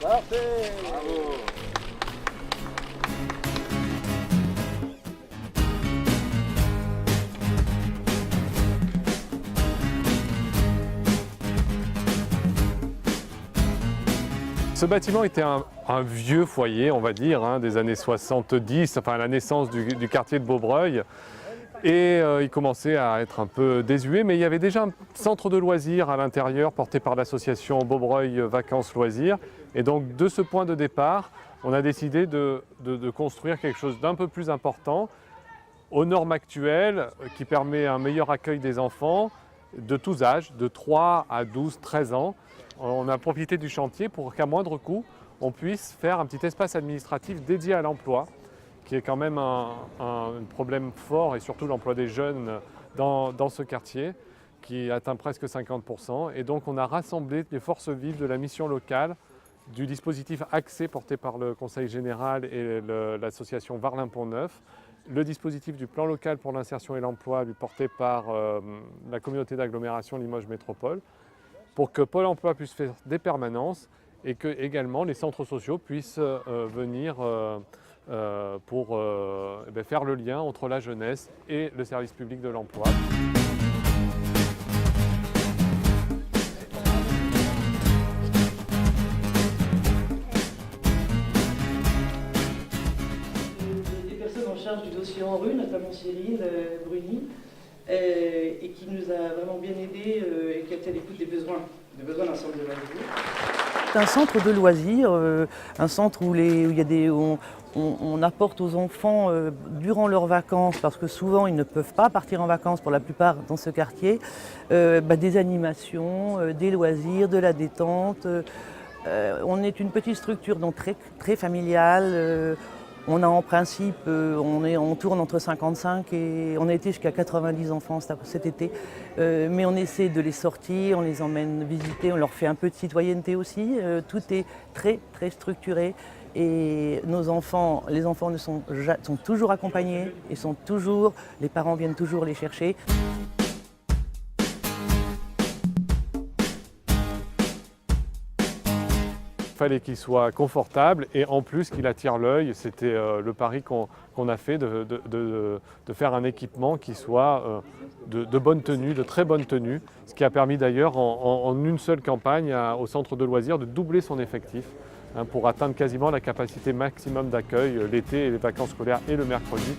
Parfait. Bravo. Ce bâtiment était un vieux foyer, on va dire, hein, des années 70, enfin la naissance du quartier de Beaubreuil. Et il commençait à être un peu désuet, mais il y avait déjà un centre de loisirs à l'intérieur porté par l'association Beaubreuil Vacances Loisirs. Et donc de ce point de départ, on a décidé de construire quelque chose d'un peu plus important, aux normes actuelles, qui permet un meilleur accueil des enfants de tous âges, de 3 à 12, 13 ans. On a profité du chantier pour qu'à moindre coût, on puisse faire un petit espace administratif dédié à l'emploi, qui est quand même un problème fort, et surtout l'emploi des jeunes dans ce quartier, qui atteint presque 50%. Et donc on a rassemblé les forces vives de la mission locale, du dispositif Accès porté par le Conseil général et l'association Varlin-Pont-Neuf, le dispositif du plan local pour l'insertion et l'emploi porté par la communauté d'agglomération Limoges Métropole, pour que Pôle emploi puisse faire des permanences et que également les centres sociaux puissent venir pour faire le lien entre la jeunesse et le service public de l'emploi. Des personnes en charge du dossier en rue, notamment Cyril Bruni, et qui nous a vraiment bien aidés et qui a été à l'écoute des besoins d'un centre de loisirs. C'est un centre de loisirs, un centre où on apporte aux enfants durant leurs vacances, parce que souvent ils ne peuvent pas partir en vacances pour la plupart dans ce quartier, des animations, des loisirs, de la détente. On est une petite structure donc très familiale. On a en principe, on tourne entre 55 et on a été jusqu'à 90 enfants cet été. Mais on essaie de les sortir, on les emmène visiter, on leur fait un peu de citoyenneté aussi. Tout est très structuré et les enfants sont toujours accompagnés et les parents viennent toujours les chercher. Il fallait qu'il soit confortable et en plus qu'il attire l'œil. C'était le pari qu'on a fait de faire un équipement qui soit de bonne tenue, de très bonne tenue, ce qui a permis d'ailleurs en une seule campagne au centre de loisirs de doubler son effectif pour atteindre quasiment la capacité maximum d'accueil l'été et les vacances scolaires et le mercredi.